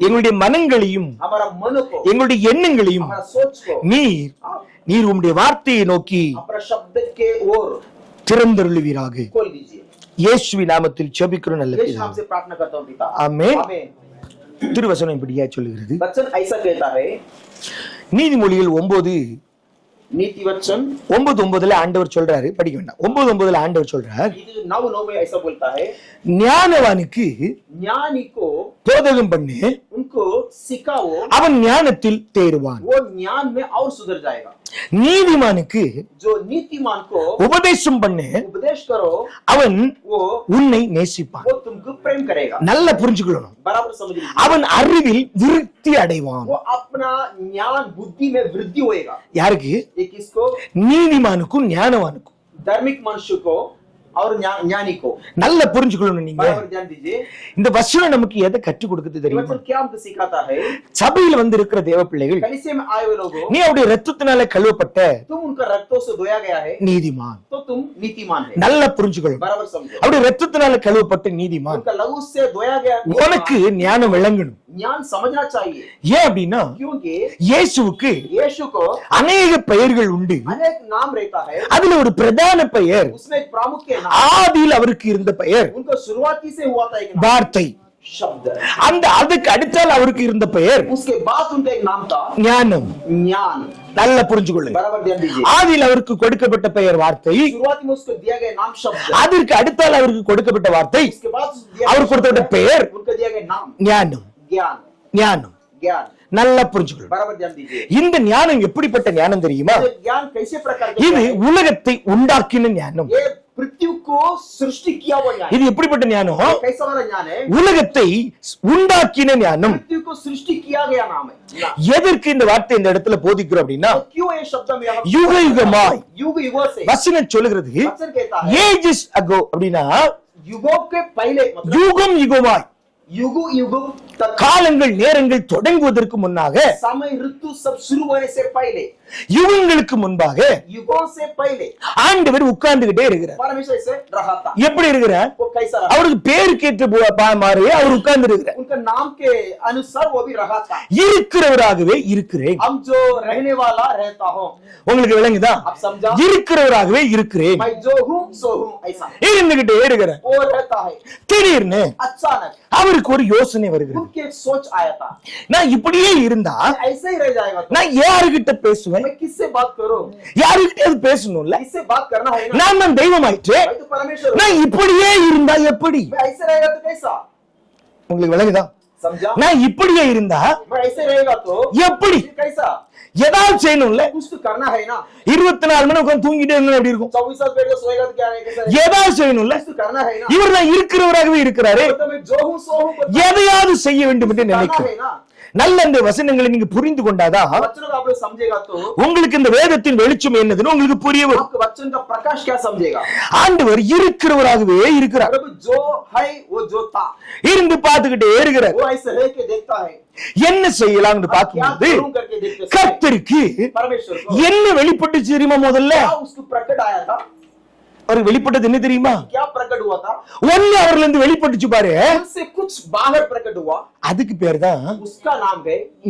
எங்களுடைய மனங்களையும் எங்களுடைய எண்ணங்களையும் நீர் உம்முடைய வார்த்தையை நோக்கி திறந்தருளுவீராக. இயேசுவின் நாமத்தில் ஜெபிக்கிறோம் நல்ல பிதாவே. ஆமென். திருவசனம் இப்படியா சொல்லுகிறது. நீதிமொழிகள் 9:9 ஆண்டவர் சொல்றாரு, படிக்க வேண்டாம். 9:9 ஆண்டவர் சொல்றார், ஞானவானுக்கு போதகம் பண்ணு, அவன் ஞானத்தில் தேறுவான். நீதிமானுக்கு உபதேசம் பண்ணு, அவன் உன்னை நேசிப்பான். நல்ல புரிஞ்சுக்கணும், அவன் அறிவில் விருத்தி அடைவான். யாருக்கு? நீதிமானுக்கும் ஞானவானுக்கும். धार्मिक मनुष्य को और ज्ञानी को நல்ல புரிஞ்சுக்கணும். நீங்க இந்த வசனம் நமக்கு எதை கற்றுக் கொடுக்குது தெரியுமா? சபையில் வந்து இருக்கிற தேவ பிள்ளைகள், நீ அவருடைய ரத்தத்தினால கழுவப்பட்ட நீதிமான். நல்ல புரிஞ்சுக்கணும், அவருடைய ரத்தத்தினால கழுவப்பட்ட நீதிமான். உனக்கு ஞானம் விளங்கணும். ஏன் அப்படின்னா இயேசுவுக்கு அநேக பெயர்கள் உண்டு. அதுல ஒரு பிரதான பெயர், ஆதியில் அவருக்கு இருந்த பெயர் வார்த்தை. அந்த அதுக்கு அடுத்தால் அவருக்கு இருந்த பெயர் ஞானம். நல்ல புரிஞ்சுக்கொள்ளுங்க. ஆதியில் அவருக்கு கொடுக்கப்பட்ட பெயர் வார்த்தை, அதற்கு அடுத்தால் அவருக்கு கொடுக்கப்பட்ட வார்த்தை, அவருக்கு கொடுக்கப்பட்ட பெயர் ஞானம். ஞானம் நல்லா புரிஞ்சுக்கணும். இந்த ஞானம் எப்படிப்பட்ட ஞானம் தெரியுமா? இது உலகத்தை உண்டாக்கின ஞானம். இது எப்படிப்பட்ட ஞானம்? உலகத்தை உண்டாக்கின ஞானம். எதற்கு இந்த வார்த்தை இந்த இடத்துல போதிக்கிறோம் அப்படின்னா, யுக யுகமாய் வசனம் சொல்லுகிறது. ஏஜஸ் அகோ அப்படின்னா யுகம் யுகமாய், காலங்கள் நேரங்கள் தொடங்குவதற்கு முன்னாக, யுகங்களுக்கு முன்பாக ஆண்டவர் உட்கார்ந்துகிட்டே இருக்கிறார். எப்படி இருக்கிறார்? அவருக்கு பேரு கேட்டு மாறு அவர் உட்கார்ந்து இருக்கிறார். இருக்கிறவராகவே இருக்கிறேன். உங்களுக்கு விளங்குதா? இருக்கிறவராகவே இருக்கிறேன், இருந்துகிட்டே இருக்கிறார். திடீர்னு அவருக்கு ஒரு யோசனை வருகிறது. நான் இப்படியே இருந்தா நான் யாருகிட்ட பேசுவேன்? யாருகிட்ட பேசணும்ல? நான் தெய்வம் ஆயிற்று. நான் இப்படியே இருந்தா எப்படி? உங்களுக்கு விளங்குதா? நான் இப்படியே இருந்தா எப்படி? ஏதாவது செய்யணும்ல? 24 மணி உட்கார்ந்து தூங்கிட்டே இருந்தா எப்படி இருக்கும்? ஏதாவது செய்யணும்ல? இவர் தான் இருக்கிறவராகவே இருக்கிறாரு. எதையாவது செய்ய வேண்டும் என்று நினைக்கிறேன். நல்ல இந்த வசனங்களை நீங்க புரிந்து கொண்டாதான் உங்களுக்கு இந்த வேதத்தின் வெளிச்சம் என்னதுன்னு உங்களுக்கு புரிய வரும். ஆண்டவர் இருக்கிறவராகவே இருக்கிறார். இருந்து பார்த்துக்கிட்டே இருக்கிறார். என்ன செய்யலாம் பார்க்கும்போது கர்த்தருக்கு என்ன வெளிப்பட்டுச்சு தெரியுமா? முதல்ல அவருக்கு வெளிப்பட்டது என்ன தெரியுமா? ஒண்ணு அவர்ல இருந்து வெளிப்பட்டுச்சு பாரு. அதுக்கு பேர் தான்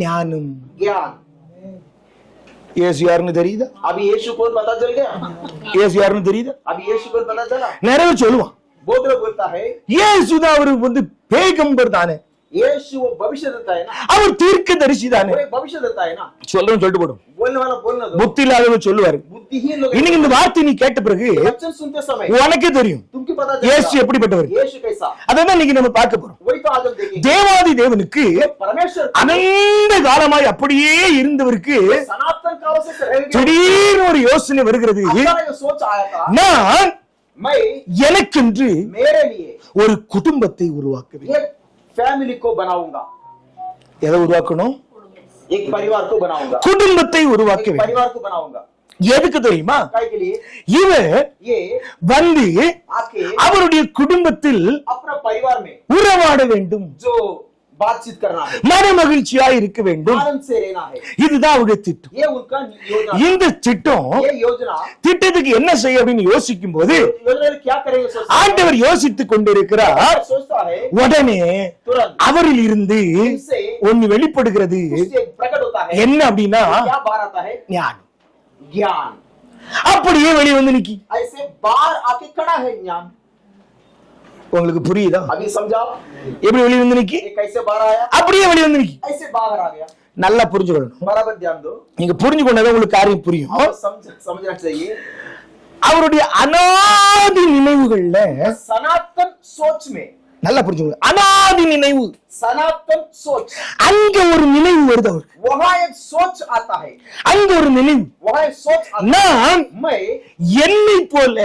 ஞானம். இயேசு யாருன்னு தெரியுதா? இயேசு யாருன்னு தெரியுதா? நிறைய சொல்லுவான். இயேசுதான் அவருக்கு வந்து பேகம்பர் தானே, அவர் தீர்க்கதரிசி தானே, சொல்லணும் சொல்லிட்டு போடும். புத்தி இல்லாதவர் சொல்லுவாரு. இன்னைக்கு இந்த வார்த்தை நீ கேட்ட பிறகு உனக்கே தெரியும் இயேசு எப்படிப்பட்டவர். அதான் இன்னைக்கு நம்ம பார்க்க போறோம். தேவாதி தேவனுக்கு அநேக காலமாய் அப்படியே இருந்தவருக்கு திடீர்னு ஒரு யோசனை வருகிறது. நான் எனக்கென்று ஒரு குடும்பத்தை உருவாக்குவேன். फैमिली को बनाऊंगा. எதை உருவாக்கணும்? एक परिवार को बनाऊंगा. குடும்பத்தை உருவாக்குவேன். परिवार को बनाऊंगा. எதுக்கு தெரியுமா? இவர் வந்து அவருடைய குடும்பத்தில் अपना परिवार में உறவாட வேண்டும். जो बातचीत करना है, மன மகிழ்ச்சியா இருக்க வேண்டும். आनंद से रहना है. இதுதான் அவருடைய திட்டம். ये उनका योजना. இந்த திட்டம், ये योजना, திட்டத்துக்கு என்ன செய்ய அப்படின்னு யோசிக்கும் போது क्या करेंगे सोचता है. ஆண்டவர் யோசித்துக் கொண்டிருக்கிறார். सोचता है உடனே तुरंत அவரில் இருந்து ஒன்னு வெளிப்படுகிறது. उससे प्रकट होता है. என்ன அப்படின்னா क्या बाहर आता है? ஞானம். ज्ञान. அப்படியே வெளியே வந்து நிக்கி. ऐसे बाहर आके खड़ा है ज्ञान. உங்களுக்கு புரியுதா? अभी समझाओ எப்படி வெளியே வந்து நிக்கி? ये कैसे बाहर आया? அப்படியே வெளியே வந்து நிக்கி. ऐसे बाहर आ गया. நல்லா புரிஞ்சுக்கணும். बराबर ध्यान दो. நீங்க புரிஞ்சு கொண்டா உங்களுக்கு காரியம் புரியும். समझना चाहिए. அவருடைய அனாதி நினைவுகள்ல सनातन सोच में நல்லா புரிஞ்சுக்கணும். அனாதி நினைவு, सनातन सोच, அங்க ஒரு நினைவு வருது அவருக்கு. वहां एक सोच आता है. அங்க ஒரு நினைவு. वहां एक सोच आता है. நான் मैं என்னை போல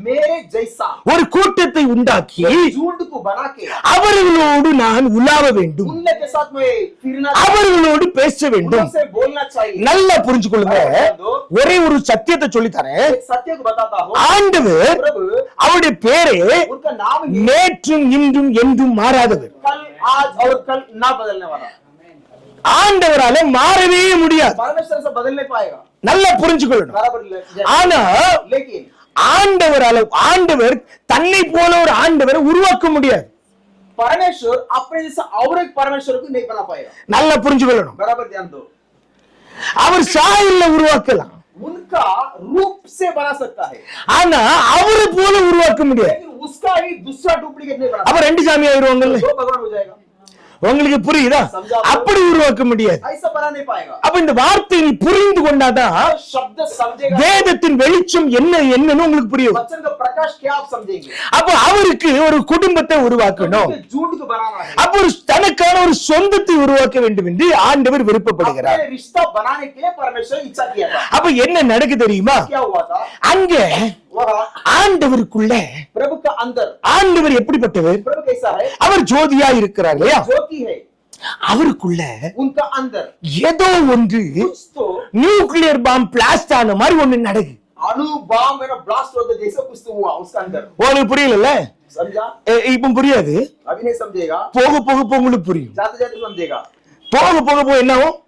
मेरे जैसा ஒரு கூட்டத்தை உண்டாக்கி झुंड को बना के அவர்களோடு நான் உலாவ வேண்டும், उनके साथ में फिरना, அவர்களோடு பேச வேண்டும். उनसे बोलना चाहिए. நல்லா புரிஞ்சுக்கொள்ளுங்க. ஒரே ஒரு சத்தியத்தை சொல்லி தரேன். एक सत्य को बताता हूँ. ஆண்டவர் प्रभु அவருடைய பேரே उनका नाम ही நேற்றும் இன்றும் என்றும் மாறாதவர். कल आज और कल ना बदलने वाला. ஆண்டவரால மாறவே முடியாது. परमेश्वर से बदल नहीं पाएगा. நல்லா புரிஞ்சுக்கொள்ளணும். बराबर. ஆனா लेकिन ஆண்டவர் தன்னை போல ஒரு ஆண்டவரை உருவாக்க முடியாது. परमेश्वर अपने जैसा और एक परमेश्वर को नहीं बना पाएगा. நல்லா புரிஞ்சுக்கொள்ளணும். बराबर ध्यान दो. அவர் சாயல்ல உருவாக்கலாம், उनका रूप से बना सकता है, ஆனா அவரை போல உருவாக்க முடியாது. लेकिन उसका ही दूसरा डुप्लीकेट नहीं बना அப்ப ரெண்டு சாமி ஆயிருவாங்கல்ல. सकता. दो भगवान हो जाएगा. உங்களுக்கு புரியுதா? அப்படி உருவாக்க முடியாது. ऐसा बना नहीं पाएगा. அப்ப இந்த வார்த்தையை நீ புரிந்து கொண்டாதான் शब्द समझेगा, வேதத்தின் வெளிச்சம் என்னன்னு உங்களுக்கு புரியும். वचन का प्रकाश क्या आप समझेंगे. அப்ப அவருக்கு ஒரு குடும்பத்தை உருவாக்கணும், झुंड को बनाना है, அப்ப ஒரு தனக்கான ஒரு சொந்தத்தை உருவாக்க வேண்டும் என்று ஆண்டவர் விருப்பப்படுகிறார். अपने रिश्ता बनाने के लिए परमेश्वर इच्छा किया था. அப்ப என்ன நடக்கு தெரியுமா? क्या हुआ था? அங்க वह ஆண்டவருக்குள்ள प्रभु का अंदर, ஆண்டவர் எப்படிப்பட்டவர்? प्रभु कैसा है? அவர் ஜோதியா இருக்கிறார் இல்லையா? ज्योति है. அவருக்குள்ள उनका अंदर ஏதோ ஒன்று कुछ तो நியூக்ளியர் பாம் பிளாஸ்ட் ஆன மாதிரி ஒண்ணு நடக்கு. अणु बम मेरा ब्लास्ट होता जैसा कुछ तो हुआ उसका अंदर. உனக்கு புரியல? समझा? இப்ப புரியாது. अभी नहीं समझेगा. போக போக போக உங்களுக்கு புரியும். जाते जाते समझेगा. போக போக போக என்ன ஆகும்?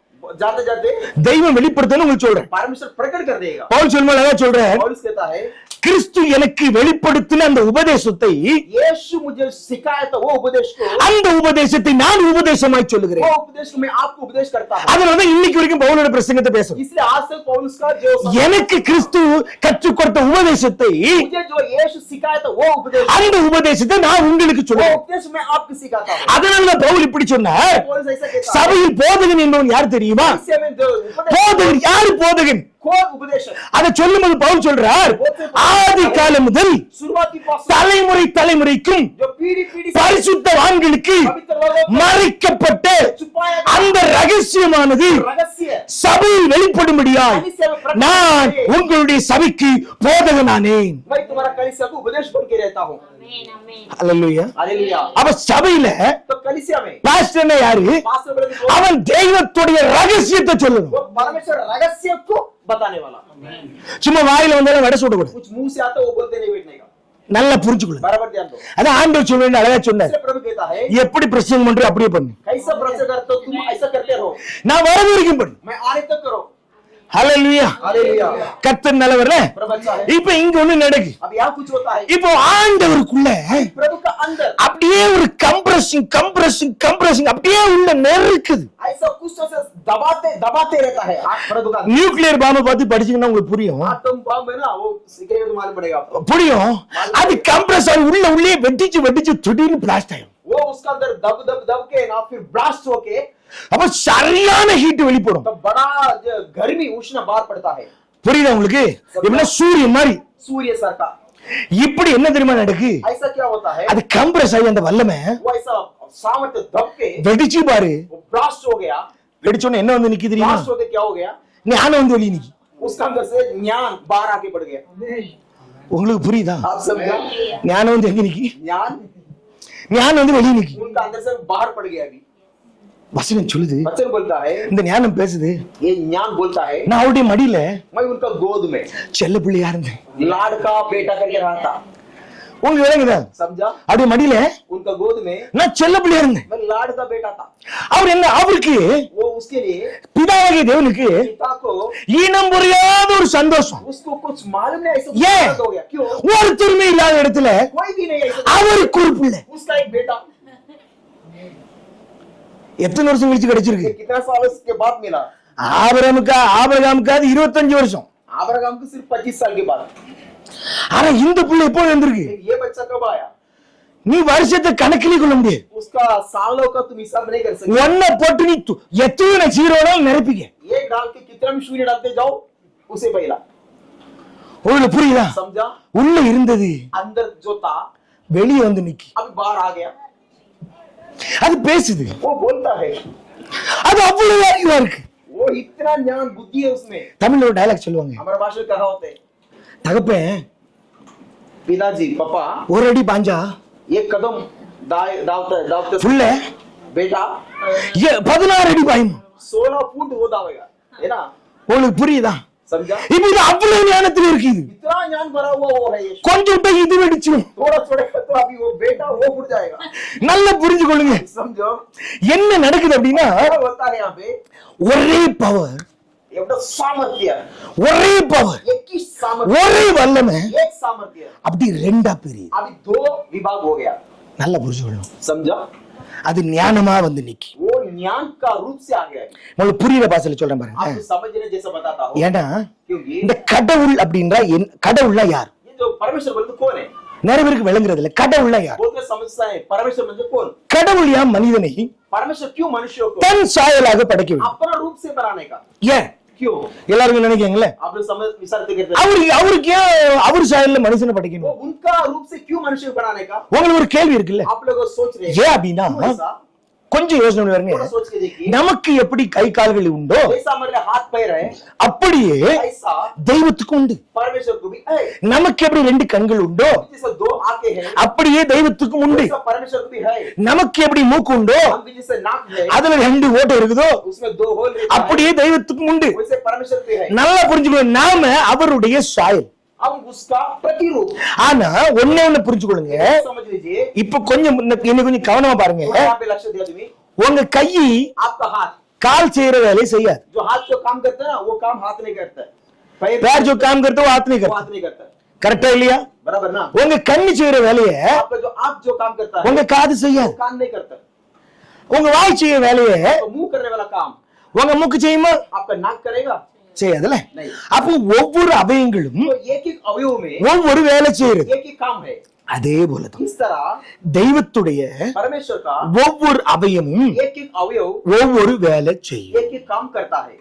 जाते जाते தெய்வம் வெளிப்படுத்தணும் உங்களுக்கு சொல்றேன். परमेश्वर प्रकट कर देगा. பவுல் சொல்லும்போது சொல்றேன், पौलुस कहता है கிறிஸ்து எனக்கு வெளிப்படுத்தின அந்த உபதேசத்தை, यीशु मुझे सिखाया था वो उपदेश को, அந்த உபதேசத்தை நான் உபதேசமாய் சொல்லுகிறேன். वो उपदेश को मैं आपको उपदेश करता हूं. அதனால இன்னைக்கு வரைக்கும் பவுலோட பிரசங்கத்தை பேசுறோம். इसलिए आज तक पौलुस का जो எனக்கு கிறிஸ்து கற்றுக் கொடுத்த உபதேசத்தை, मुझे जो यीशु सिखाया था वो उपदेश, அந்த உபதேசத்தை நான் உங்களுக்கு वो சொல்றேன். उपदेश मैं आपको सिखाता हूं. அதனால பவுல் இப்படி சொன்னார். पौलुस ऐसा कहता है. சபையில் போதகன் என்பவன் யார் தெரியுமா? इससे मैं जो उपदेश, போதகன் யார்? போதகன் कौन उपदेशक? அதை சொல்லும்போது பவுல் சொல்றார், ஆதி காலம் முதல் शुरुआती पास தலைமுறை தலைமுறைக்கும் जो पीढ़ी पीढ़ी பரிசுத்தவான்களுக்கு पवित्र लोगों को மறைக்கப்பட்ட छुपाया அந்த ரகசியமானது रहस्य சபையில் வெளிப்படும்படியாய் நான் உங்களுடைய சபைக்கு போதகனானேன். मैं तुम्हारा कलीसिया को उपदेश बन के रहता हूं. அல்லேலூயா. हालेलुया. அப்ப சபையில तो कलीसिया में பாஸ்டர்னா யாரு? पास्टर बोले तो அவன் தெய்வத்துடைய ரகசியத்தை சொல்லணும். वो परमेश्वर रहस्य को बताने वाला. சும்மா வாயில வந்தாலும் வடை சுடக்கூடாது. कुछ मुंह से आता वो बोलते नहीं बैठने का. நல்லா புரிஞ்சுக்கணும். बराबर ध्यान दो. அதான் ஆண்டவர் சொல்றேன்னு அழகா சொன்னார். इसलिए प्रभु कहता है எப்படி பிரசங்கம் பண்ற அப்படியே பண்ணு. कैसा प्रचार करते हो तुम ऐसा करते रहो. நான் வர வரைக்கும் பண்ணு. मैं आने तक करो. ஹல்லேலூயா. हालेलुया. கர்த்தர் நல்லவர்ல. प्रभु अच्छा है. இப்போ இங்க ஒண்ணு நடக்கு. अब यहाँ कुछ होता है. இப்போ ஆண்டவருக்குள்ள प्रभु का अंदर அப்படியே ஒரு கம்ப்ரஸிங் அப்படியே உள்ள நெருக்குது. ऐसा कुछ तो दबाते रहता है. प्रभु का நியூக்ளியர் பாம்பை பார்த்து படிச்சீங்கன்னா உங்களுக்கு புரியும். आटम बम है ना वो सीखेंगे तो मालूम पड़ेगा आपको. புரியும். அது கம்ப்ரஸ் ஆகி உள்ளே வெட்டிச்சு திடீர்னு பிளாஸ்ட் ஆயிடும். वो उसका अंदर दब के ना फिर ब्लास्ट होके அப்ப சரியான ஹீட் வெளிப்படும். तो बड़ा गर्मी उष्ण बाहर पड़ता है. புரியுதா உங்களுக்கு? எப்படின்னா சூரியன் மாதிரி. सूर्य सर का இப்படி என்ன தெரியுமா நடக்கு? ऐसा क्या होता है? அது கம்ப்ரஸ் ஆகி அந்த வல்லமை वो ऐसा सामर्थ्य दब के வெடிச்சு பாரு. वो ब्लास्ट हो गया. வெடிச்சோன்னு என்ன வந்து நிக்கி தெரியுமா? ब्लास्ट होके क्या हो गया? ஞானம் வந்து வெளிய நிக்கி. उसका अंदर से ज्ञान बाहर आके पड़ गया. உங்களுக்கு புரியுதா? आप समझे? ஞானம் வந்து எங்க நிக்கி? ज्ञान வந்து வெளிய நிக்கி. उनका अंदर से बाहर पड़ गया. अभी வசனம் சொல்லுது, वचन बोलता है, இந்த ஞானம் பேசுது, ये ज्ञान बोलता है, நான் அவருடைய மடியில मैं उनका गोद में செல்ல பிள்ளையா இருந்தேன். लाडका बेटा करके रहा था. உங்களுக்கு விளங்குதா? समझा? அவருடைய மடியில उनका गोद में நான் செல்ல பிள்ளையா இருந்தேன். मैं लाडका बेटा था. அவர் என்ன, அவருக்கு वो उसके लिए பிதாவாகிய தேவனுக்கு पिता को ஈனம் புரியாத ஒரு சந்தோஷம். उसको कुछ मालूम नहीं ऐसा ஏன்? हो गया. क्यों? ஒருத்தருமே இல்லாத இடத்துல कोई भी नहीं ऐसा. அவருக்கு ஒரு பிள்ளை. उसका एक बेटा. எத்தனை வருஷம் கழிச்சு கிடைச்சிருக்கு? ये कितना साल के बाद मिला? ஆபிரகாமுக்காவது 25 வருஷம். अब्राहम को सिर्फ 25 साल के बाद। ஆனா இந்த புள்ள எப்போ வந்திருக்கு? ये बच्चा कब आया? நீ வருஷத்தை கணக்கிலே கொள்ள முடியாது. उसका सालों का तुम हिसाब नहीं कर सकते। ஒன்ன போட்டு நீ எத்தனை ஜீரோனாலும் நிரப்பிக்க. एक डाल के कितना भी शून्य डालते जाओ उसे पहला। உங்களுக்கு புரியுதா? समझा? உள்ள இருந்தது अंदर जो था வெளியே வந்து நிக்கி. अभी बाहर आ गया। அது பேசுது. वो बोलता है। அது அவ்வளவு அறிவா இருக்கு. वो इतना ज्ञान बुद्धि है उसमें। தமிழ்ல ஒரு டயலாக் சொல்லுவாங்க. हमारा भाषा में कहा होते हैं தகப்பன் पिताजी पापा ஒரு அடி பாஞ்சா एक कदम दावते புள்ள बेटा 16 அடி பாயும். 16 फुट वो दावेगा, है ना? உங்களுக்கு புரியுதா? समझा? இப்ப இது அவ்வளவு ஞானத்துல இருக்கு. இது इतना ज्ञान भरा हुआ वो है ये। கொஞ்சம் விட்டா இது வெடிச்சிடும். थोड़ा छोड़ेगा तो अभी वो बेटा वो फुट जाएगा। நல்லா புரிஞ்சுக்கொள்ளுங்க. समझो என்ன நடக்குது அப்படின்னா क्या होता है यहाँ पे? ஒரே பவர், एवढं सामर्थ्य, ஒரே பவர், एक ही सामर्थ्य, ஒரே வல்லமை एक सामर्थ्य அப்படி ரெண்டா பிரியுது. अभी 2 विभाग हो गया। நல்லா புரிஞ்சுக்கணும். समझा? அது ஞானமா வந்து நிக்கி. वो ज्ञान का रूप से आ गया। உங்களுக்கு புரியுற பாஷையில சொல்றேன் பாருங்க. आपको समझने जैसा बताता हूँ। ஏன்னா क्योंकि இந்த கடவுள் அப்படின்றா கடவுள்னா யார்? ये जो परमेश्वर बोलते कौन है? நிறைய பேருக்கு விளங்குறது இல்ல. கடவுள்னா யார்? बोलते समझता है परमेश्वर म्हणजे कौन? கடவுள் ஏன் மனிதனை परमेश्वर क्यों मनुष्य को தன் சாயலாக படைக்க வேண்டும்? अपना रूप से बनाने का ஏன்? क्यों? எல்லாரும் நினைக்கீங்களே आप लोग समझ विचारते करते हैं அவருக்கு ஏன் அவர் சாயல்ல மனுஷனை படைக்கணும்? वो उनका रूप से क्यों मनुष्य को बनाने का? உங்களுக்கு ஒரு கேள்வி இருக்குல்ல, आप लोग सोच रहे हैं ஏன் அப்படின்னா क्यों ऐसा? கொஞ்சம் யோசனை थोड़ा பாருங்க. सोच के देखिए। நமக்கு எப்படி கை கால்கள் உண்டோ जैसा हमारे हाथ पैर है அப்படியே ऐसा தெய்வத்துக்கு உண்டு. परमेश्वर को भी है। நமக்கு எப்படி 2 கண்கள் உண்டோ जैसे 2 आंखें हैं அப்படியே தெய்வத்துக்கும் உண்டு. वैसा परमेश्वर को भी है। நமக்கு எப்படி மூக்கு உண்டோ हम भी जैसे नाक है அதுல 2 ஓட்டை இருக்குதோ उसमें 2 होल रहता है அப்படியே தெய்வத்துக்கும் உண்டு. वैसे परमेश्वर को भी है। நல்லா புரிஞ்சுக்கணும், நாம அவருடைய சாயல். हम उसका प्रतिरूप। ஆனா ஒண்ணே புரிஞ்சுக்கொள்ளுங்க. समझ लीजिए। இப்ப கொஞ்சம் என்ன கொஞ்சம் கவனமா பாருங்க. यहाँ पे लक्ष्य दिया तुम्हें। உங்க கை आपका हाथ கால் செய்யற வேலையை செய்யாது. जो हाथ जो काम करता है ना वो काम हाथ नहीं करता है। पैर जो काम करता है वो हाथ नहीं वो करता. हाथ नहीं करता है। கரெக்டா இல்லையா? बराबर ना? உங்க கண்ணு செய்யற வேலையை आपका जो आप जो काम करता है உங்க காது वो செய்யாது. काम नहीं करता। உங்க வாய் செய்யற வேலையை तो मुंह करने वाला काम உங்க மூக்கு செய்யுமா? आपका नाक करेगा செய்யாதுல்ல. नहीं। அப்போ ஒவ்வொரு அவயங்களும் तो एक एक अवयव में ஒவ்வொரு வேலை செய்யறது. एक ही काम है। அதே போலதான் इस तरह தெய்வத்துடைய परमेश्वर का ஒவ்வொரு அவயமும் एक एक अवयव ஒவ்வொரு வேலை செய்யும். एक एक काम करता है।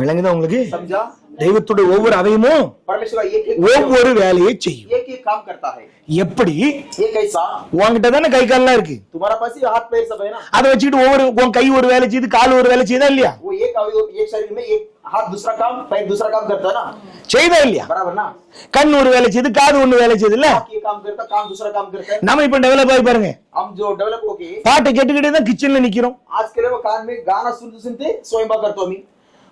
விளங்குதா உங்களுக்கு? समझा? தெய்வத்துடைய ஒவ்வொரு அவயமும் परमेश्वर का एक एक ஒவ்வொரு வேலையை செய்யும். एक एक काम करता है। எப்படி? ये कैसा? உன்கிட்ட தானே கை கால்லாம் இருக்கு. तुम्हारा पास ही हाथ पैर सब है ना? அதை வச்சுட்டு உன் கை ஒரு வேலை செய்யுது, கால் ஒரு வேலை செய்யுதா இல்லையா? वो एक अवयव एक शरीर में एक हाथ दूसरा काम पैर दूसरा काम करता है ना? செய்தா இல்லையா? बराबर ना? கண் ஒரு வேலை செய்யுது, காது ஒண்ணு வேலை செய்யுது இல்ல? ये काम करता काम दूसरा काम करता है। நாம இப்ப டெவலப் ஆகி பாருங்க. हम जो डेवलप हो गए பாட்டை கேட்டுக்கிட்டே தான் கிச்சன்ல நிக்கிறோம். आज के लिए वो कान में गाना सुनते सुनते स्वयंपाक करते हो।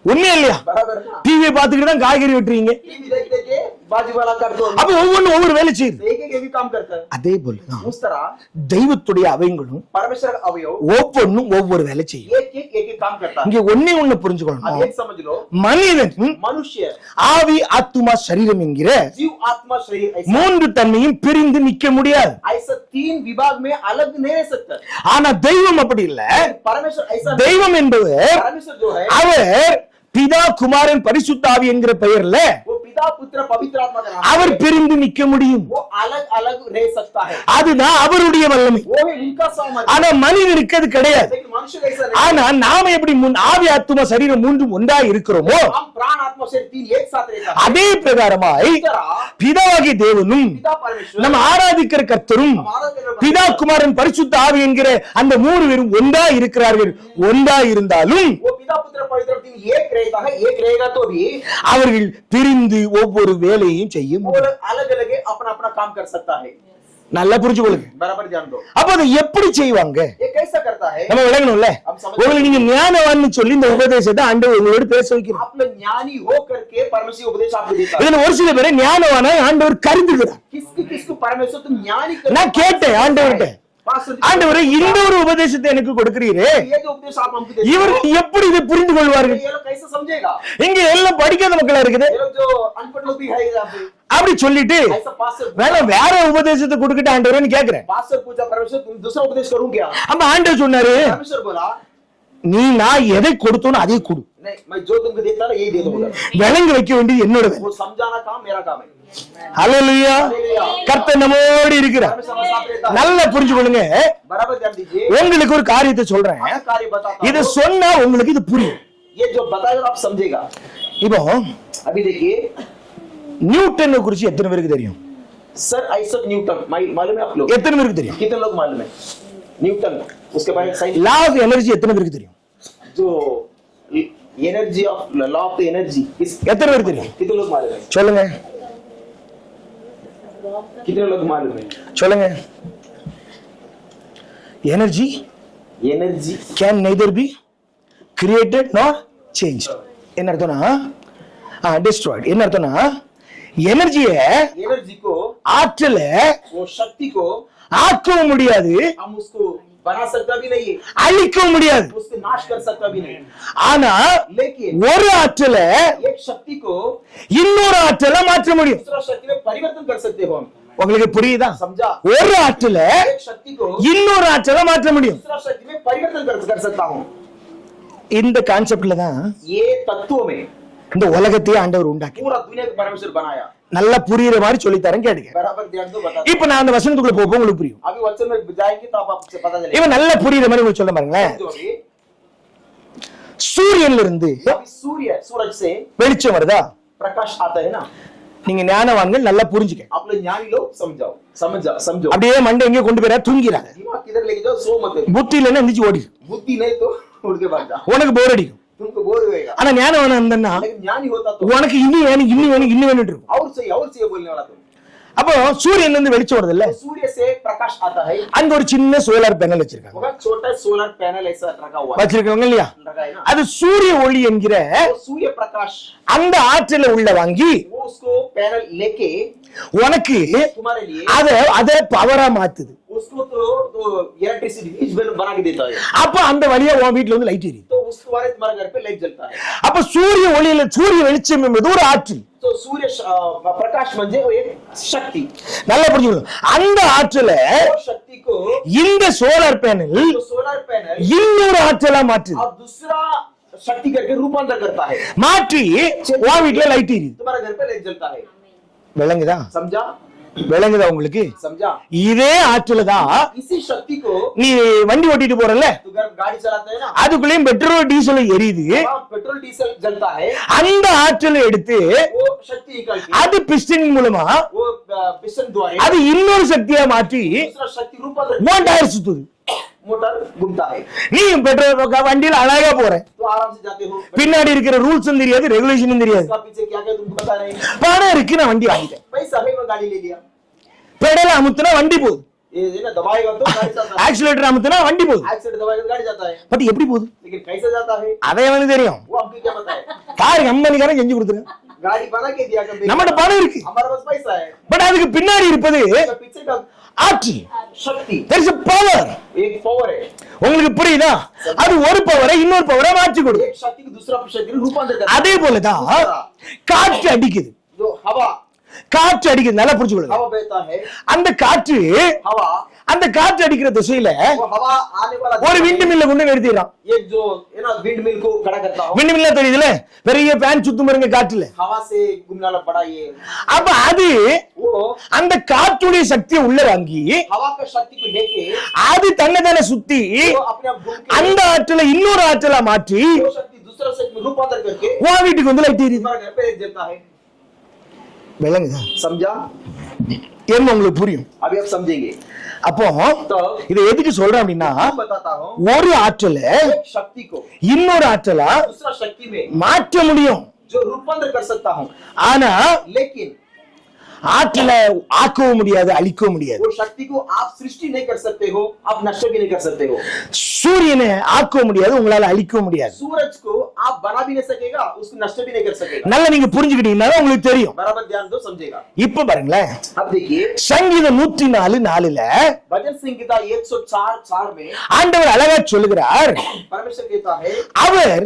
உண்மையா இல்லையா? बराबर ना? டிவியை பார்த்துக்கிட்டு தான் காய்கறி வெட்டுறீங்க. टीवी देख देख के बाजी वाला करते हो। அப்ப ஒவ்வொரு வேலை செய்யுது. एक एक भी काम करता है। அதே போலதான் उस तरह தெய்வத்துடைய அவயங்களும் परमेश्वर का अवयव ஒவ்வொன்னும் ஒவ்வொரு வேலை செய்யும். एक एक काम करता है। இங்க ஒண்ணு अब புரிஞ்சுக்கணும். एक समझ लो, மனிதன் मनुष्य ஆவி ஆத்துமா சரீரம் என்கிற जीव आत्मा शरीर ऐसा 3 தன்மையும் பிரிந்து நிக்க முடியாது. ऐसा 3 विभाग में अलग नहीं रह सकता। ஆனா தெய்வம் அப்படி இல்ல. परमेश्वर ऐसा தெய்வம் என்பவர் परमेश्वर जो है அவர் பிதா குமாரன் பரிசுத்த ஆவி என்கிற பெயர்ல वो पिता पुत्र पवित्र आत्मा का नाम அவர் பிரிந்து நிக்க முடியும். वो अलग अलग रह सकता है। அதுதான் அவருடைய வல்லமை. वो है उनका सामर्थ्य। ஆனா மனிதனுக்கு அது கிடையாது. लेकिन मनुष्य का ऐसा नहीं। ஆனா நாம எப்படி ஆவி ஆத்துமா சரீரம் மூன்றும் ஒன்றா இருக்கிறோமோ हम प्राण आत्मा शरीर 3 एक साथ रहता है। அதே பிரகாரமாய் इस तरह பிதாவாகிய தேவனும் पिता परमेश्वर நம்ம ஆராதிக்கிற கர்த்தரும் हमारा केवल பிதா குமாரன் பரிசுத்த ஆவி என்கிற அந்த 3 பேரும் ஒன்றா இருக்கிறார்கள். ஒன்றா இருந்தாலும் वो पिता पुत्र पवित्र 3 एक रहता है। एक रहेगा तो भी அவர்கள் பிரிந்து ஒவ்வொரு வேலையையும் செய்ய वो முடியும். अलग अलग अपना अपना काम कर सकता है। நல்லா புரிஞ்சுக்கொள்ளுங்க. बराबर जान दो। அப்ப அதை எப்படி செய்வாங்க ये कैसा करता है? நம்ம விளங்கணும்ல. உங்களை நீங்க ஞானவான்னு சொல்லி இந்த உபதேசத்தை ஆண்டவர் உங்களோட பேச வைக்கிறார். आप लोग ज्ञानी हो करके परमेश्वर उपदेश आपको देता है। இதுல ஒரு சில பேரை ஞானவான ஆண்டவர் கருதுகிறார். किसको परमेश्वर तुम ज्ञानी कर நான் கேட்டேன் ஆண்டவர்கிட்ட, ஆண்டவரே இந்த ஒரு உபதேசத்தை எனக்கு கொடுக்கிறீரே, ये जो उपदेश आप हमको देते இவர்கள் எப்படி இதை புரிந்து கொள்வார்கள்? ये लोग कैसे समझेगा? இங்க எல்லாம் படிக்காத மக்களா இருக்குது. ये लोग जो अनपढ़ लोग भी है यहाँ पे அப்படி சொல்லிட்டு ऐसा पास्टर வேணா வேற உபதேசத்தை கொடுக்கிட்டு ஆண்டவரேன்னு கேக்குறேன். पास्टर पूछा परमेश्वर तुम दूसरा उपदेश करूं क्या? அப்ப ஆண்டவர் சொன்னாரு, परमेश्वर बोला நீ நான் எதை கொடுத்தோனோ அதே கொடு. नहीं मैं जो तुमको देता ना यही दे दूंगा. விளங்கி வைக்க வேண்டியது என்னோட வேலை. वो समझाना काम मेरा काम है. ஹல்லேலூயா. கர்த்தர் நம்மோடு இருக்கிறார். परमेश्वर हमारे साथ रहता है. நல்லா புரிஞ்சுக்கொள்ளுங்க. बराबर ध्यान दीजिए. உங்களுக்கு ஒரு காரியத்தை சொல்றேன். मैं कार्य बताता இத हूं. சொன்னா உங்களுக்கு இது புரியும். ये जो बताएगा आप समझेगा. இப்போ अभी देखिए நியூட்டனை குறித்து எத்தனை பேருக்கு தெரியும்? सर आइजैक न्यूटन मालूम है आप लोग? எத்தனை பேருக்கு தெரியும்? कितने लोग मालूम है न्यूटन? उसके बारे में साइंस லா ஆஃப் எனர்ஜி எத்தனை பேருக்கு தெரியும்? जो energy of law of the energy எத்தனை பேருக்கு தெரியும்? कितने लोग मालूम है? சொல்லுங்க कितने लोग मालूम है? சொல்லுங்க. Energy energy can neither be created nor changed. என்ன அர்த்தம்னா destroyed. என்ன அர்த்தம்னா எனர்ஜியை एनर्जी को ஆற்றல वो शक्ति को ஆக்கவும் முடியாது, हम उसको बना सकता भी नहीं है, அழிக்கவும் முடியாது. उसको नाश कर सकता भी नहीं. ஆனா लेकिन ஒரு ஆற்றல एक शक्ति को இன்னொரு ஆற்றல மாற்ற முடியும். दूसरा शक्ति में परिवर्तन कर सकते हो हम. உங்களுக்கு புரியுதா? समझा? ஒரு ஆற்றல एक शक्ति को இன்னொரு ஆற்றல மாற்ற முடியும். दूसरा शक्ति में परिवर्तन कर सकता हूं. இந்த கான்செப்ட்ல தான் ये तत्वों में இந்த உலகத்தையே ஆண்டவர் உண்டாக்கி पूरा दुनिया को परमेश्वर बनाया. நல்லா புரியுற மாதிரி சொல்லி தரேன், கேளுங்க. बराबर ध्यान दो बता. இப்ப நான் அந்த வசனத்துக்குள்ள போப்போம், உங்களுக்கு புரியும். अभी वचन में जाएंगे तो आपको पता चलेगा. இவன் நல்லா புரியுற மாதிரி உங்களுக்கு சொல்ல பாருங்களேன். जो भी சூரியன்ல இருந்து अभी सूरज से வெளிச்சம் வருதா? प्रकाश आता है ना. நீங்க ஞானவான்கள் நல்லா புரிஞ்சுக்க. आप लोग ज्ञानी लोग समझो. அப்படியே மண்டை எங்க கொண்டு போயிரா? தூங்கிறாங்க. दिमाग किधर लेके जाओ, सो मत. புத்தி இல்லைன்னா எந்திரிச்சு ஓடி. बुद्धि नहीं तो उड़ के भाग जा. உனக்கு போர் அடிக்கும். तुमको बोर होएगा. ஆனா ஞானவான் இருந்தன்னா लेकिन ज्ञानी होता तो உனக்கு இன்னும் வேணும் இருக்கும். और चाहिए बोलने वाला तुम. அப்போ சூரியன்ல இருந்து வெளிச்சம் வருது இல்ல, सूर्य से प्रकाश आता है. அங்க ஒரு சின்ன சோலார் பேனல் வச்சிருக்காங்க. वो छोटा सोलर पैनल ऐसा रखा हुआ है. வச்சிருக்காங்க இல்லையா? लगा है ना. அது சூரிய ஒளி என்கிற वो सूर्य प्रकाश அந்த ஆற்றல உள்ள வாங்கி वो उसको पैनल लेके உனக்கு तुम्हारे लिए அத பவரா மாத்துது. उसको तो इलेक्ट्रिसिटी बना के देता है. அப்ப அந்த வழியா உன் வீட்டுல வந்து லைட் எரியுது. तो उसके द्वारा तुम्हारे घर पे लाइट जलता है. அப்ப சூரிய ஒளியில சூரிய வெளிச்சம் என்பது ஒரு ஆற்றல். तो सूर्य प्रकाश म्हणजे वो एक शक्ति. நல்லா புரிஞ்சுக்கணும். அந்த ஆற்றல वो शक्ति को இந்த சோலார் பேனல் तो सोलर पैनल இன்னொரு ஆற்றலா மாற்றுது. अब दूसरा शक्ति करके रूपांतर करता है. மாற்றி உன் வீட்டுல லைட் எரியுது. तुम्हारे घर पे लाइट जलता है. விளங்குதா? समझा? விளங்குதா உங்களுக்கு? समझा? இதே ஆற்றல தான் इसी शक्ति को நீ வண்டி ஓட்டிட்டு போறல, तो गाड़ी चलाते हैं ना, அதுக்குள்ளேயும் பெட்ரோல் டீசல் எரியுது. पेट्रोल डीजल जलता है. அந்த ஆற்றலை எடுத்து वो शक्ति निकल के அது பிஸ்டன் மூலமா वो पिस्टन द्वारा அது இன்னொரு சக்தியா மாற்றி दूसरा शक्ति रूपांतर உன் டயர் சுத்துது. मोटर घूमता है. நீ பெட்ரோல் வண்டியில அழகா போற, तो आराम से जाते हो. பின்னாடி இருக்கிற ரூல்ஸும் தெரியாது, ரெகுலேஷனும் தெரியாது. इसका पीछे क्या क्या तुमको पता नहीं. பணம் இருக்கு, நான் வண்டி வாங்கிட்டேன். पैसा है मैं गाड़ी ले लिया. பெடல அமுத்துனா வண்டி போகுது, ये ना दबाएगा तो गाड़ी जाता है. ஆக்சிலேட்டர் அமுத்துனா வண்டி போகுது. एक्सीडेंट दबाएगा तो गाड़ी जाता है. பட் எப்படி போகுது? लेकिन कैसे जाता है அதே வந்து தெரியும். वो आपको क्या पता है. கார் கம்பெனிக்காரன் செஞ்சு கொடுத்துருங்க. गाड़ी बना के दिया कंपनी. நம்மகிட்ட பணம் இருக்கு, हमारे पास पैसा है. பட் அதுக்கு பின்னாடி இருப்பது उसका पीछे का ஆற்றல். शक्ति there is a power. एक पावर है. உங்களுக்கு புரியுதா? அது ஒரு பவரை இன்னொரு பவரை மாற்றி கொடுக்கும். एक शक्ति को दूसरा शक्ति में रूपांतर करता है. அதே போலதான் காற்று அடிக்குது. जो हवा காற்று அடிக்குது, நல்லா புரிஞ்சுக்கொள்ளுங்க. हवा बहता है. அந்த காற்று हवा அந்த காற்று அடிக்கிற திசையில वो हवा आने वाला ஒரு விண்ட் மில்ல கொண்டு நிறுத்திடுறான். ये जो है ना विंड मिल को खड़ा करता हो. விண்ட் மில்ல தெரியுதுல, பெரிய ஃபேன் சுத்தும் பாருங்க காற்றுல. हवा से घूमने वाला बड़ा ये அப்ப அது वो அந்த காற்றுடைய சக்தியை உள்ள வாங்கி हवा का शक्ति को लेके அது தன்னை சுத்தி वो अपने आप घूम के அந்த ஆற்றலை இன்னொரு ஆற்றலா மாற்றி वो शक्ति दूसरा शक्ति में रूपांतर करके உன் வீட்டுக்கு வந்து லைட் எரியுது. हमारे घर पे एक जलता है. விளங்குதா? समझा? என்ன உங்களுக்கு புரியும்? अभी आप समझेंगे. அப்போ तो இதை எதுக்கு சொல்றேன் அப்படின்னா, मैं बताता हूँ ஒரு ஆற்றல एक शक्ति को இன்னொரு ஆற்றலா दूसरा शक्ति में மாற்ற முடியும். जो रूपांतर कर सकता हूँ. ஆனா लेकिन ஆற்றலை ஆக்கவும் முடியாது, அழிக்கவும் முடியாது. वो शक्ति को आप सृष्टि नहीं कर सकते हो, आप नष्ट भी नहीं कर सकते हो. சூரியனை ஆக்கவும் முடியாது, உங்களால அழிக்கவும் முடியாது. सूरज को आप बना भी नहीं सकेगा, उसको नष्ट भी नहीं कर सकेगा. நல்லா நீங்க புரிஞ்சுக்கிட்டீங்கன்னா உங்களுக்கு தெரியும். बराबर ध्यान दो, समझेगा. இப்ப பாருங்களேன், अब देखिए சங்கீதம் 104:4ல भजन संहिता 104:4 में ஆண்டவர் அழகா சொல்லுகிறார். परमेश्वर कहता है அவர்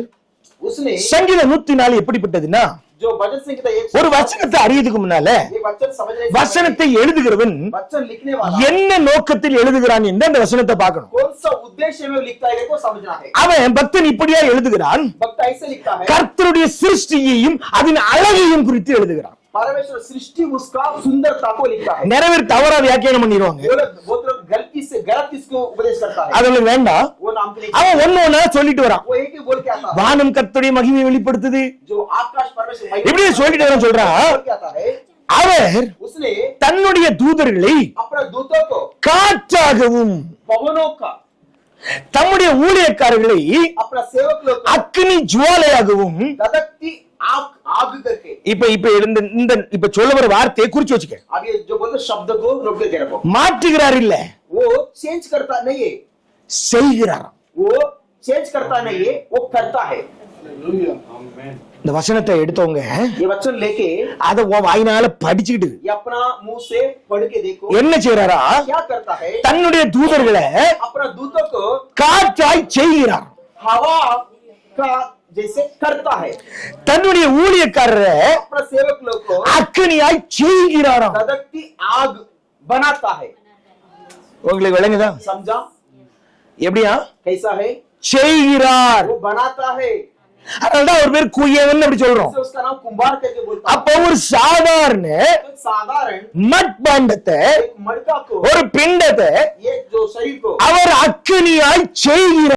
उसने சங்கீதம் 104 எப்படிப்பட்டதுன்னா, जो भजन संहिता ஒரு வசனத்தை அறியதுக்கு முன்னால ये वचन समझने வசனத்தை எழுதுகிறவன் वचन लिखने वाला என்ன நோக்கத்தில் எழுதுகிறான் என்று அந்த வசனத்தை பார்க்கணும். कौन सा उद्देश्य में लिखता है को समझना है. அவன் பக்தன் இப்படியா எழுதுகிறான், भक्त ऐसे लिखता है கர்த்தருடைய சிருஷ்டியையும் அதன் அழகையும் குறித்து எழுதுகிறான். परमेश्वर सृष्टि उसका सुंदरता को लिखता है. நிறைய பேர் தவறா வியாக்கியானம் பண்ணிடுவாங்க. वो लोग गलती से गलत इसको उपदेश करता है. அதனால வேண்டாம். वो नाम के लिए அவன் ஒண்ணு சொல்லிட்டு வரான். वो एक ही बोल के आता है. வானம் கர்த்தருடைய மகிமையை வெளிப்படுத்துது, जो आकाश परमेश्वर இப்படியே சொல்லிட்டு வரான் சொல்றான். बोल के आता है. அவர் उसने தன்னுடைய தூதர்களை अपने दूतों को காற்றாகவும் पवनों का தம்முடைய ஊழியக்காரர்களை अपना सेवक लोग को அக்கினி ஜுவாலையாகவும் धधकती आग आग करके இப்ப சொல்ல வர வார்த்தையை குறிச்சு வச்சுக்க. आगे जो बोलते शब्द को रोक के रखो. மாற்றுகிறார் இல்ல, वो चेंज करता नहीं है, செய்கிறார். वो चेंज करता नहीं है, वो करता है. இந்த வசனத்தை எடுத்தவங்க ये वचन लेके அத வாயினால படிச்சுக்கிட்டு ये अपना मुंह से पढ़ के देखो என்ன செய்யறாரா, क्या करता है. தன்னுடைய தூதர்களை अपना दूतों को காற்றாய் செய்கிறார். हवा का जैसे करता है. தன்னுடைய ஊழியக்காரரை अपना सेवक लोग को அக்கினியாய் செய்கிறாராம். धधकती आग बनाता है. உங்களுக்கு விளங்குதா? समझा எப்படியா कैसा है? செய்கிறார். वो बनाता है. அதனாலதான் ஒரு பேர் குயவன் அப்படி சொல்றோம். इससे उसका नाम कुंभार करके बोलता है. அப்ப ஒரு சாதாரண एक साधारण மட்பாண்டத்தை, एक मटका को ஒரு பிண்டத்தை ये जो शरीर को அவர் அக்கினியாய் செய்கிறார்.